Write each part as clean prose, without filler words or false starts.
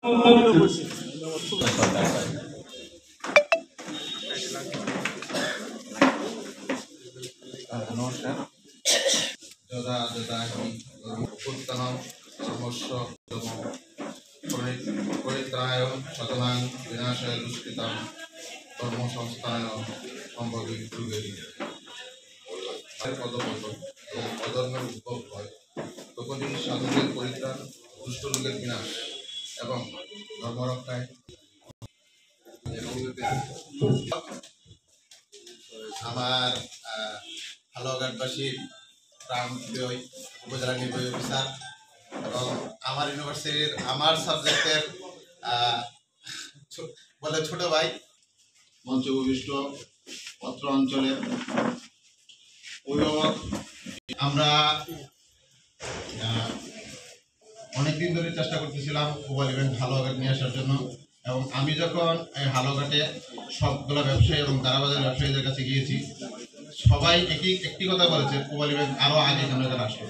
নমস্কার। যদা যদা হি উত্তমং সমস্য পরিত্রায় সাধনাং বিনাশায় দুষ্কৃতাং কর্মসংস্থায় সম্ভবী যুগে পদপদ এবং অধর্মের উদ্ভব হয়, তখনই সাধুদের পরিত্রাণ, দুষ্ট লোকের বিনাশ এবং ধর্মরক্ষায় আমার হালুয়াঘাটবাসীর প্রাণপ্রিয় উপজেলা নির্বাহী অফিসার এবং আমার ইউনিভার্সিটির আমার সাবজেক্টের বলে ছোট ভাই, মঞ্চ উপবিষ্ট অত্র অঞ্চলের অভিভাবক, আমরা অনেকদিন ধরে চেষ্টা করতেছিলাম মোবাইল ইভেন্ট হালুয়াঘাট নিয়ে আসার জন্য। এবং আমি যখন এই হালুয়াঘাটে সবগুলো ব্যবসায়ী এবং তারাবাজার ব্যবসায়ীদের কাছে গিয়েছি, সবাই একটি কথা বলেছে, মোবাইল ইভেন্ট আরো আগে এখানে আসবে।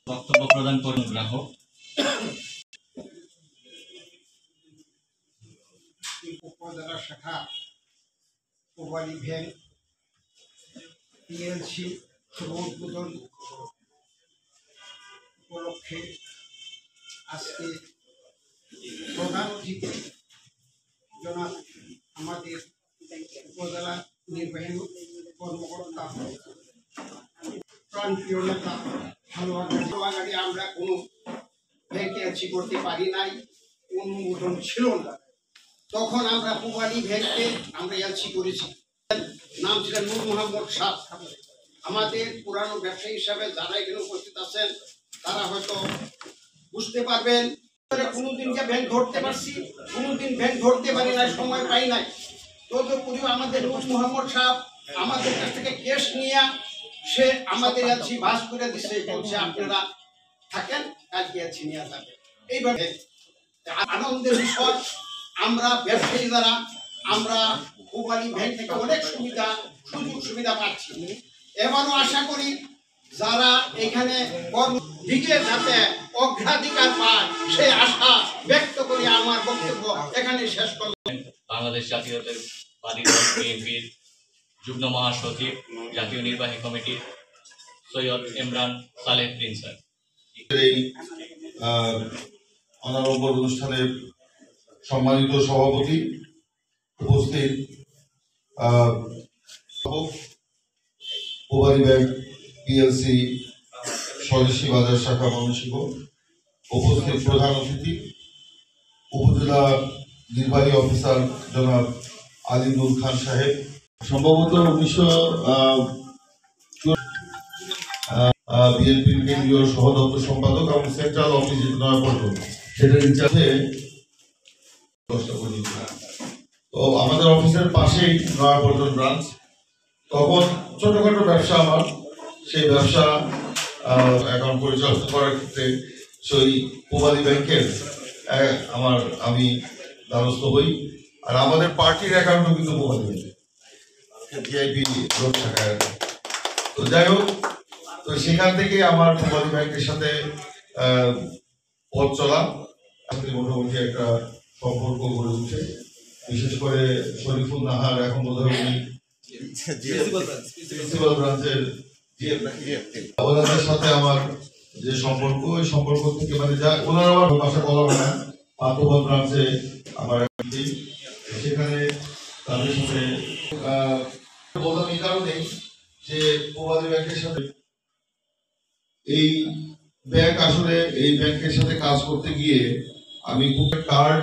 বক্তব্য প্রদান করুন গ্রাহক। উপজেলা শাখা মোবাইল ইভেন্ট পিএলসি শুভ উদ্বোধন উপলক্ষে আজকে প্রধান অতিথি জনাব আমাদের উপজেলা নির্বাহী কর্মকর্তা প্রাণপ্রিয় নেতা হালুয়াঘাটে আমরা কোনো ভ্যাকেন্সি করতে পারি নাই, অনুমোদন ছিল না। তখন আমরা মোবাইল ইভেন্টে আমরা এলসি করেছি। নাম ছিলেন নূর মোহাম্মদ সাহ। আমাদের পুরানো ব্যবসায়ী হিসাবে যারা এখানে উপস্থিত আছেন তারা হয়তো বুঝতে পারবেন, কোনোদিন যে ব্যাংক ধরতে পারছি, কোনোদিন ব্যাংক ধরতে পারি নাই, সময় পাই নাই। তদুপরি আমাদের নূর মোহাম্মদ সাহ আমাদের কাছ থেকে ক্যাশ নিয়ে সে আমাদের এলসি ভাস করে দিচ্ছে, বলছে আপনারা থাকেন, কালকে এলসি নিয়ে যাবে। এইভাবে আনন্দের বিষয়, আমরা ব্যবসায়ী যারা আমরা মোবাইল ইভেন্ট থেকে অনেক সুযোগ সুবিধা পাচ্ছি। এবারও আশা করি যারা এখানে দিকে যাতে অগ্রাধিকার পায় সেই আশা ব্যক্ত করি আমার বক্তব্য এখানে শেষ করলাম। বাংলাদেশ জাতীয়তাবাদী দল বিএনপির যুগ্ম মহাসচিব, জাতীয় নির্বাহী কমিটির সৈয়দ ইমরান সালেহ প্রিন্স স্যার। এই অনারম্বর অনুষ্ঠানের সম্মানিত সভাপতি, উপস্থিত মোবাইল ব্যাংক পিএলসি স্বদেশী বাজার শাখা ময়মনসিংহ, উপস্থিত প্রধান অতিথি উপজেলা নির্বাহী অফিসার জনাব আলিনুর খান সাহেব, সম্ভবত 1900 বিএনপির কেন্দ্রীয় সহদপ্তর সম্পাদক এবং সেন্ট্রাল অফিস নয়াপল্টন, সেটার ইনচার্জে। তো আমাদের অফিসের পাশেই নয়াপল্টন ব্রাঞ্চ। তখন ছোটখাটো ব্যবসা আমার, সেই ব্যবসা অ্যাকাউন্ট পরিচালনা করার ক্ষেত্রে সেই মোবাইল ব্যাংকের আমি দ্বারস্থ হই। আর আমাদের পার্টির অ্যাকাউন্টও কিন্তু মোবাইল ব্যাংকে, ভিআইপি লোক শাখায়। তো যাই হোক, তো সেখান থেকে আমার মোবাইল ব্যাংকের সাথে পথ চলা, মোটামুটি একটা সম্পর্ক গড়ে উঠে। বিশেষ করে শরীফুল নাহার, এখন বোধ হয় উনি প্রিন্সিপাল ব্রাঞ্চের, ওনাদের সাথে আমার যে সম্পর্ক, ওই সম্পর্ক থেকে মানে যা ওনারা আমার ভাষা বলা হয় না, পাতোয়া ব্রাঞ্চে আমার সেখানে তাদের সাথে বললাম এই কারণেই যে মোবাইল ব্যাংকের সাথে এই ব্যাংক, আসলে এই ব্যাংকের সাথে কাজ করতে গিয়ে আমি খুব কার্ড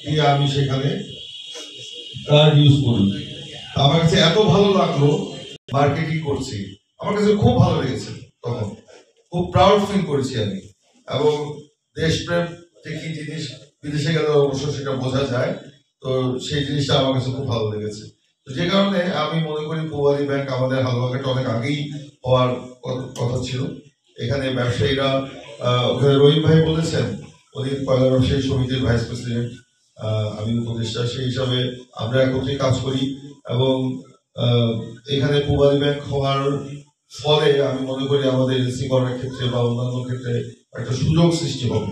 দিয়ে আমি সেখানে কার্ড ইউজ করি। আমার কাছে এত ভালো লাগলো, মার্কেটিং করছি, আমার কাছে খুব ভালো লেগেছে। তখন খুব প্রাউড ফিল করেছি আমি, এবং দেশপ্রেম যে কি জিনিস বিদেশে গেলে অবশ্য সেটা বোঝা যায়। তো সেই জিনিসটা আমার কাছে খুব ভালো লেগেছে। তো যে কারণে আমি মনে করি মোবাইল ব্যাংক আমাদের হালুয়াঘাটে অনেক আগেই হওয়ার কথা ছিল। এখানে ব্যবসায়ীরা, ওখানে রহিম ভাই বলেছেন, উনি কয়লা ব্যবসায়ী সমিতির ভাইস প্রেসিডেন্ট, আমি উপদেষ্টা, সেই হিসাবে আমরা একত্রে কাজ করি। এবং এখানে মোবাইল ব্যাংক হওয়ার ফলে আমি মনে করি আমাদের এলসি করার ক্ষেত্রে বা অন্যান্য ক্ষেত্রে একটা সুযোগ সৃষ্টি হবে।